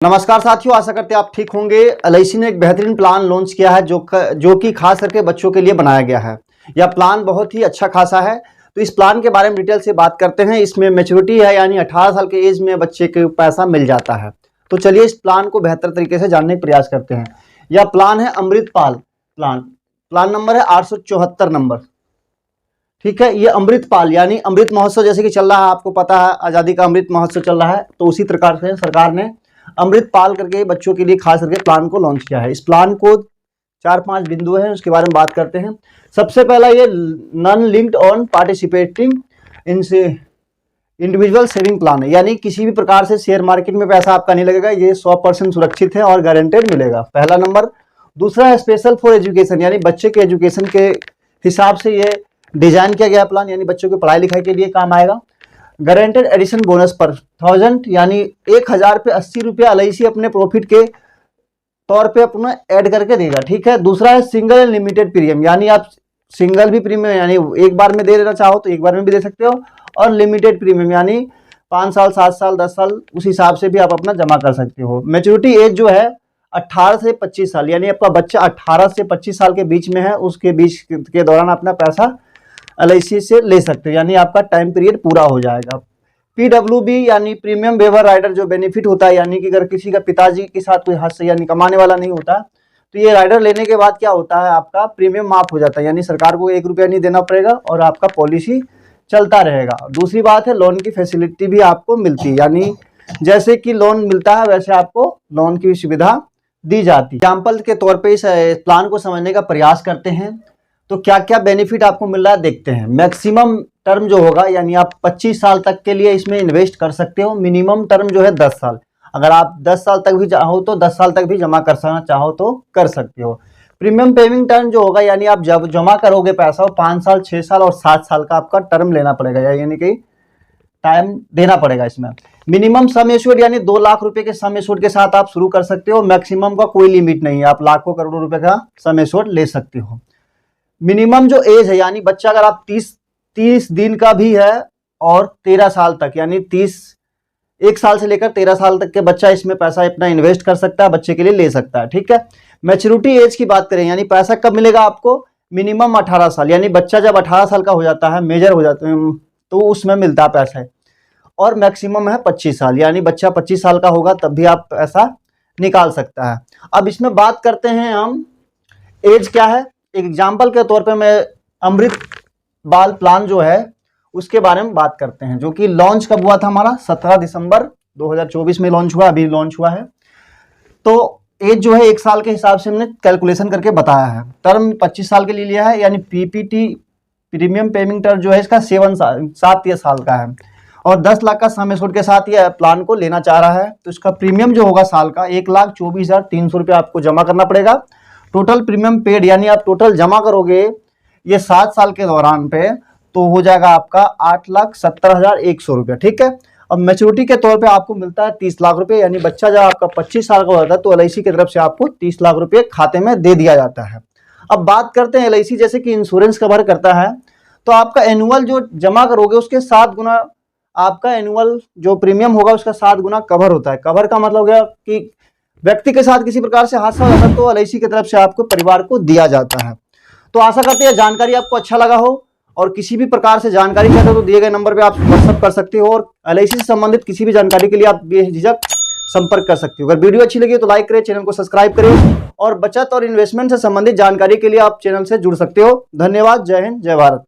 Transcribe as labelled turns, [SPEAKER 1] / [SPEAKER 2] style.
[SPEAKER 1] नमस्कार साथियों, आशा करते हैं आप ठीक होंगे। एलआईसी ने एक बेहतरीन प्लान लॉन्च किया है जो कि खास करके बच्चों के लिए बनाया गया है। यह प्लान बहुत ही अच्छा खासा है। तो इस प्लान के बारे में डिटेल से बात करते हैं। इसमें मैच्योरिटी है, यानी 18 साल के एज में बच्चे को पैसा मिल जाता है। तो चलिए इस प्लान को बेहतर तरीके से जानने का प्रयास करते हैं। यह प्लान है अमृतपाल प्लान नंबर है 874 नंबर। ठीक है, ये अमृतपाल यानी अमृत महोत्सव जैसे कि चल रहा है, आपको पता है आज़ादी का अमृत महोत्सव चल रहा है, तो उसी प्रकार से सरकार ने अमृतपाल करके बच्चों के लिए खास करके प्लान को लॉन्च किया है। इस प्लान को 4-5 बिंदु हैं, उसके बारे में बात करते हैं। सबसे पहला ये non linked on participating individual saving plan है, यानी किसी भी प्रकार से शेयर मार्केट में पैसा आपका नहीं लगेगा। ये 100% सुरक्षित है और गारंटेड मिलेगा, पहला नंबर। दूसरा है स्पेशल फॉर एजुकेशन, यानी बच्चे के एजुकेशन के हिसाब से ये डिजाइन किया गया प्लान, यानी बच्चों की पढ़ाई लिखाई के लिए काम आएगा। गारंटेड एडिशन बोनस पर 1000 यानी 1000 पे 80 रुपया एलआईसी अपने प्रॉफिट के तौर पे अपना ऐड करके देगा। ठीक है। दूसरा है सिंगल एंड लिमिटेड प्रीमियम, यानी आप सिंगल भी प्रीमियम यानी एक बार में दे देना चाहो तो एक बार में भी दे सकते हो, और लिमिटेड प्रीमियम यानी 5 साल 7 साल 10 साल उस हिसाब से भी आप अपना जमा कर सकते हो। मैच्योरिटी एज जो है 18 से 25 साल, यानी आपका बच्चा 18 से 25 साल के बीच में है, उसके बीच के दौरान अपना पैसा एलआईसी से ले सकते हो, यानी आपका टाइम पीरियड पूरा हो जाएगा। पीडब्ल्यूबी यानी प्रीमियम वेवर राइडर जो बेनिफिट होता है, यानी कि अगर किसी का पिताजी के साथ कोई हादसा यानी कमाने वाला नहीं होता, तो ये राइडर लेने के बाद क्या होता है, आपका प्रीमियम माफ हो जाता है, यानी सरकार को 1 रुपया नहीं देना पड़ेगा और आपका पॉलिसी चलता रहेगा। दूसरी बात है लोन की फैसिलिटी भी आपको मिलती है, यानी जैसे कि लोन मिलता है वैसे आपको लोन की सुविधा दी जाती है। एग्जाम्पल के तौर पर इस प्लान को समझने का प्रयास करते हैं, तो क्या क्या बेनिफिट आपको मिल रहा है देखते हैं। मैक्सिमम टर्म जो होगा, यानी आप 25 साल तक के लिए इसमें इन्वेस्ट कर सकते हो। मिनिमम टर्म जो है 10 साल, अगर आप 10 साल तक भी चाहो तो 10 साल तक भी जमा करना चाहो तो कर सकते हो। प्रीमियम पेइंग टर्म जो होगा, यानी आप जब जमा करोगे पैसा वो 5 साल 6 साल और 7 साल का आपका टर्म लेना पड़ेगा, यानी कि टाइम देना पड़ेगा इसमें। मिनिमम सम एश्योर्ड यानी 2 लाख रुपए के सम एश्योर्ड के साथ आप शुरू कर सकते हो। मैक्सिमम का कोई लिमिट नहीं है, आप लाखों करोड़ों रुपए का सम एश्योर्ड ले सकते हो। मिनिमम जो एज है, यानी बच्चा अगर आप 30 दिन का भी है और 13 साल तक, यानी 1 साल से लेकर 13 साल तक के बच्चा इसमें पैसा अपना इन्वेस्ट कर सकता है, बच्चे के लिए ले सकता है। ठीक है। मैच्योरिटी एज की बात करें, यानी पैसा कब मिलेगा आपको, मिनिमम 18 साल, यानी बच्चा जब 18 साल का हो जाता है, मेजर हो जाता है, तो उसमें मिलता है पैसा। और मैक्सिमम है 25 साल, यानी बच्चा 25 साल का होगा तब भी आप पैसा निकाल सकता है। अब इसमें बात करते हैं हम एज क्या है। एग्जाम्पल के तौर पे मैं अमृत बाल प्लान जो है उसके बारे में बात करते हैं, जो कि लॉन्च कब हुआ था हमारा, 17 दिसंबर 2024 में लॉन्च हुआ, अभी लॉन्च हुआ है। तो एज जो है 1 साल के हिसाब से हमने कैलकुलेशन करके बताया है। टर्म 25 साल के लिए लिया है, यानी पीपीटी प्रीमियम पेमेंट टर्म जो है इसका 7 साल का है, और 10 लाख का सम एश्योर्ड के साथ ये प्लान को लेना चाह रहा है। तो इसका प्रीमियम जो होगा साल का 1,24,300 रुपया आपको जमा करना पड़ेगा। टोटल प्रीमियम पेड, यानी आप टोटल जमा करोगे ये 7 साल के दौरान पे, तो हो जाएगा आपका 8,70,100 रुपया। ठीक है। अब मैच्योरिटी के तौर पे आपको मिलता है 30 लाख रुपए, यानी बच्चा जब आपका 25 साल का होता है तो एलआईसी की तरफ से आपको 30 लाख रुपए खाते में दे दिया जाता है। अब बात करते हैं एलआईसी जैसे कि इंश्योरेंस कवर करता है, तो आपका एनुअल जो जमा करोगे उसके 7 गुना आपका एनुअल जो प्रीमियम होगा उसका 7 गुना कवर होता है। कवर का मतलब हो गया कि व्यक्ति के साथ किसी प्रकार से हादसा हो जाता है तो एलआईसी की तरफ से आपको परिवार को दिया जाता है। तो आशा करते हैं जानकारी आपको अच्छा लगा हो, और किसी भी प्रकार से जानकारी चाहते हो तो दिए गए नंबर पे आप व्हाट्सएप कर सकते हो, और एलआईसी से संबंधित किसी भी जानकारी के लिए आप बेझिझक संपर्क कर सकते हो। अगर वीडियो अच्छी लगी तो लाइक करें, चैनल को सब्सक्राइब करें, और बचत और इन्वेस्टमेंट से संबंधित जानकारी के लिए आप चैनल से जुड़ सकते हो। धन्यवाद। जय हिंद, जय भारत।